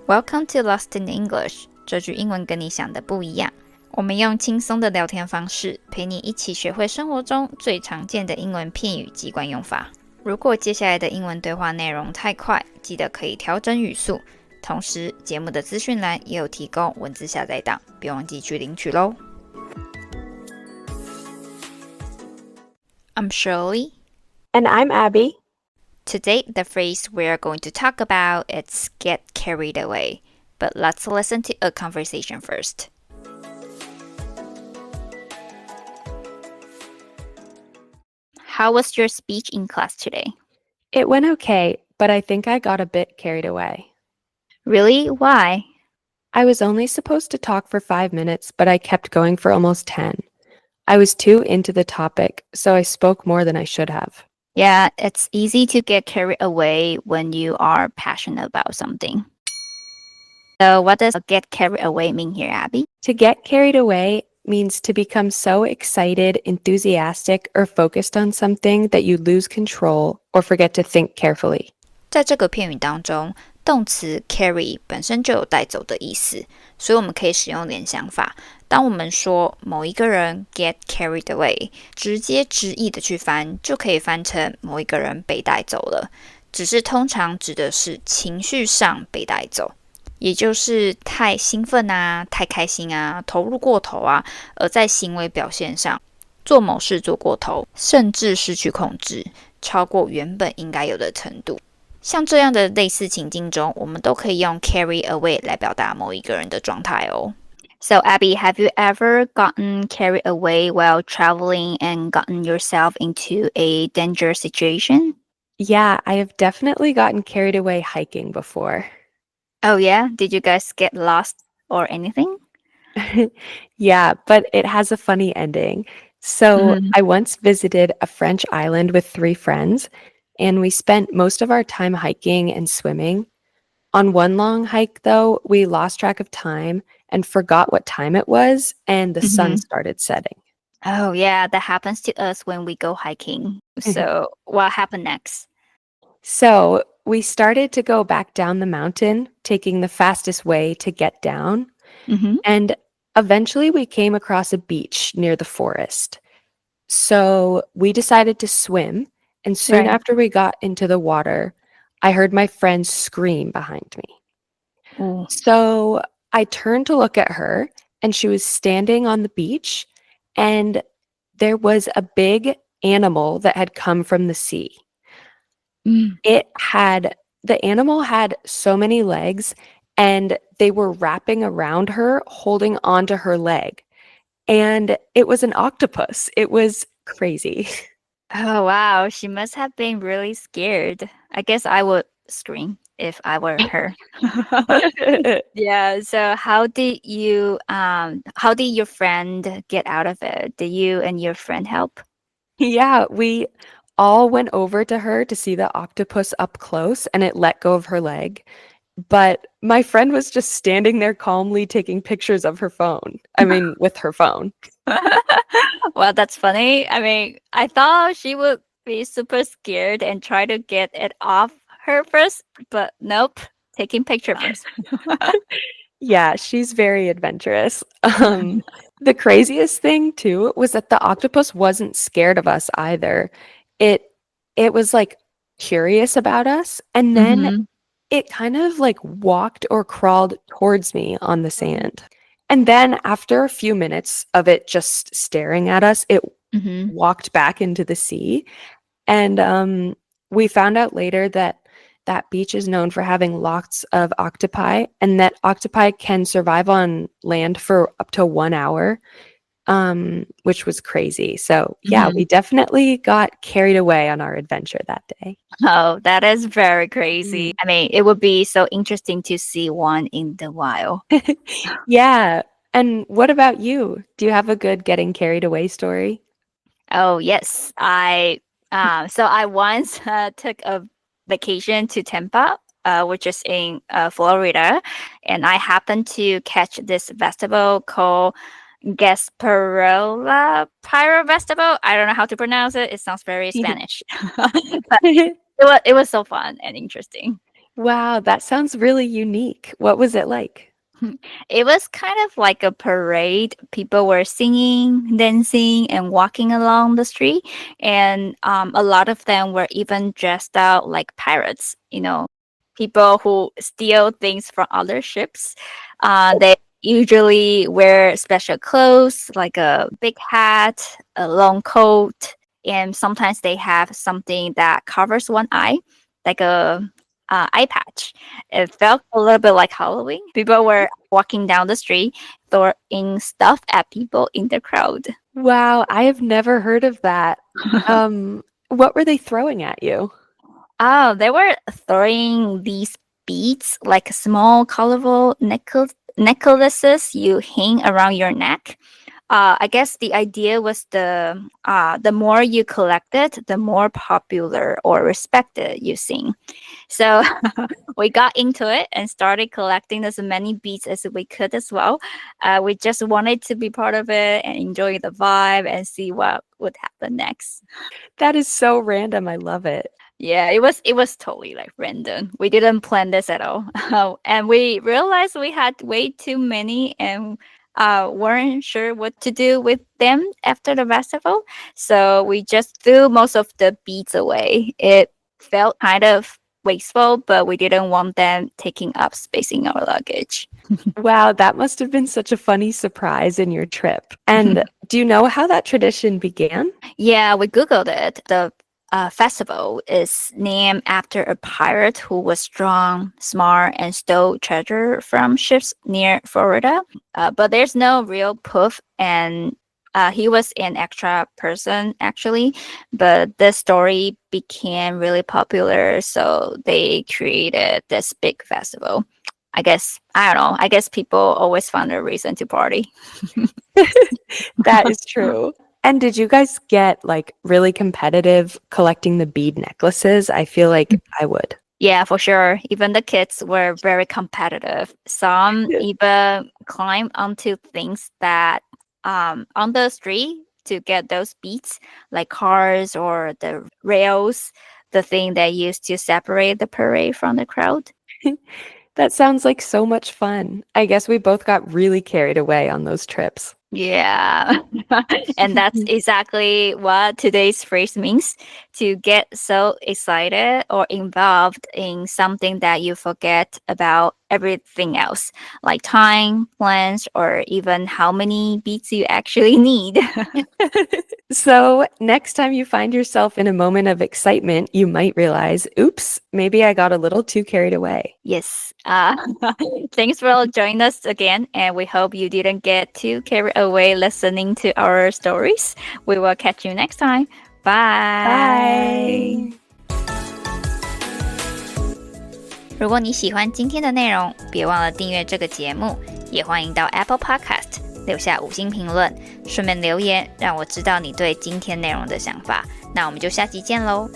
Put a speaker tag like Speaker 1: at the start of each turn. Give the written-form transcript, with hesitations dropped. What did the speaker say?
Speaker 1: Welcome to Lost in English， 这句英文跟你想的不一样。我们用轻松的聊天方式，陪你一起学会生活中最常见的英文片语及惯用法。如果接下来的英文对话内容太快，记得可以调整语速。同时，节目的资讯栏也有提供文字下载档，别忘记去领取咯。I'm Shirley.
Speaker 2: And I'm Abby.
Speaker 1: Today, the phrase we're going to talk about is get carried away. But let's listen to a conversation first. How was your speech in class today?
Speaker 2: It went okay, but I think I got a bit carried away.
Speaker 1: Really? Why?
Speaker 2: I was only supposed to talk for 5 minutes, but I kept going for almost 10. I was too into the topic, so I spoke more than I should have.
Speaker 1: Yeah, it's easy to get carried away when you are passionate about something. So what does get carried away mean here, Abby?
Speaker 2: To get carried away means to become so excited, enthusiastic, or focused on something that you lose control or forget to think carefully.
Speaker 1: 在这个片语当中，动词 carry 本身就有带走的意思，所以我们可以使用联想法。当我们说某一个人 get carried away， 直接直译的去翻，就可以翻成某一个人被带走了。只是通常指的是情绪上被带走，也就是太兴奋啊、太开心啊、投入过头啊，而在行为表现上做某事做过头，甚至失去控制，超过原本应该有的程度。像这样的类似情境中，我们都可以用 carry away 来表达某一个人的状态哦。So, Abby, have you ever gotten carried away while traveling and gotten yourself into a dangerous situation?
Speaker 2: Yeah, I have definitely gotten carried away hiking before.
Speaker 1: Oh, yeah? Did you guys get lost or anything?
Speaker 2: Yeah, but it has a funny ending. So I once visited a French island with 3 friends, and we spent most of our time hiking and swimming. On one long hike, though, we lost track of time and forgot what time it was, and the sun started setting.
Speaker 1: Oh, yeah, that happens to us when we go hiking. So, what happened next?
Speaker 2: So we started to go back down the mountain, taking the fastest way to get down. And eventually we came across a beach near the forest. So we decided to swim, and soon after we got into the water, I heard my friend scream behind me.
Speaker 1: Ooh.
Speaker 2: So I turned to look at her, and she was standing on the beach, and there was a big animal that had come from the sea. The animal had so many legs, and they were wrapping around her, holding onto her leg. And it was an octopus. It was crazy.
Speaker 1: Oh, wow. She must have been really scared. I guess I would scream if I were her. Yeah. So how did your friend get out of it? Did you and your friend help?
Speaker 2: Yeah, we all went over to her to see the octopus up close, and it let go of her leg. But my friend was just standing there calmly taking pictures of her phone. With her phone.
Speaker 1: Well, that's funny. I thought she would be super scared and try to get it off her first, but nope, taking picture first.
Speaker 2: Yeah, she's very adventurous. The craziest thing too was that the octopus wasn't scared of us either. It was like curious about us, and then it kind of like walked or crawled towards me on the sand. And then after a few minutes of it just staring at us, it walked back into the sea. And we found out later that that beach is known for having lots of octopi, and that octopi can survive on land for up to 1 hour, which was crazy. So yeah, we definitely got carried away on our adventure that day.
Speaker 1: Oh, that is very crazy. It would be so interesting to see one in the wild.
Speaker 2: Yeah. And what about you? Do you have a good getting carried away story?
Speaker 1: Oh, yes. I once took a vacation to Tampa, which is in Florida, and I happened to catch this festival called Gasparola Pyro Festival. I don't know how to pronounce it. It sounds very Spanish. But it was so fun and interesting.
Speaker 2: Wow, that sounds really unique. What was it like?
Speaker 1: It was kind of like a parade. People were singing, dancing, and walking along the street. And a lot of them were even dressed out like pirates, people who steal things from other ships. They usually wear special clothes like a big hat, a long coat, and sometimes they have something that covers one eye, like a eye patch. It felt a little bit like Halloween. People were walking down the street, throwing stuff at people in the crowd.
Speaker 2: Wow, I have never heard of that. What were they throwing at you?
Speaker 1: Oh, they were throwing these beads, like small, colorful necklaces you hang around your neck. I guess the idea was the more you collected, the more popular or respected you seem. So we got into it and started collecting as many beats as we could as well. We just wanted to be part of it and enjoy the vibe and see what would happen next.
Speaker 2: That is so random. I love it.
Speaker 1: Yeah, it was totally like random. We didn't plan this at all. And we realized we had way too many and weren't sure what to do with them after the festival. So we just threw most of the beads away. It felt kind of wasteful, but we didn't want them taking up space in our luggage.
Speaker 2: Wow, that must have been such a funny surprise in your trip. And do you know how that tradition began?
Speaker 1: Yeah, we Googled it. The festival is named after a pirate who was strong, smart, and stole treasure from ships near Florida. But there's no real proof, and he was an extra person actually. But the story became really popular, so they created this big festival. I don't know. I guess people always find a reason to party.
Speaker 2: That is true. And did you guys get like really competitive collecting the bead necklaces? I feel like I would.
Speaker 1: Yeah, for sure. Even the kids were very competitive. Some
Speaker 2: Yeah.
Speaker 1: even climbed onto things that on the street to get those beats, like cars or the rails, the thing they used to separate the parade from the crowd.
Speaker 2: That sounds like so much fun. I guess we both got really carried away on those trips.
Speaker 1: Yeah. And that's exactly what today's phrase means, to get so excited or involved in something that you forget about everything else, like time, plans, or even how many beats you actually need.
Speaker 2: So, next time you find yourself in a moment of excitement, you might realize, oops, maybe I got a little too carried away.
Speaker 1: Yes. Thanks for joining us again, and we hope you didn't get too carried away listening to our stories. We will catch you next time. Bye.
Speaker 2: Bye.
Speaker 1: 如果你喜欢今天的内容，别忘了订阅这个节目，也欢迎到 Apple Podcast 留下5星评论，顺便留言让我知道你对今天内容的想法。那我们就下集见喽。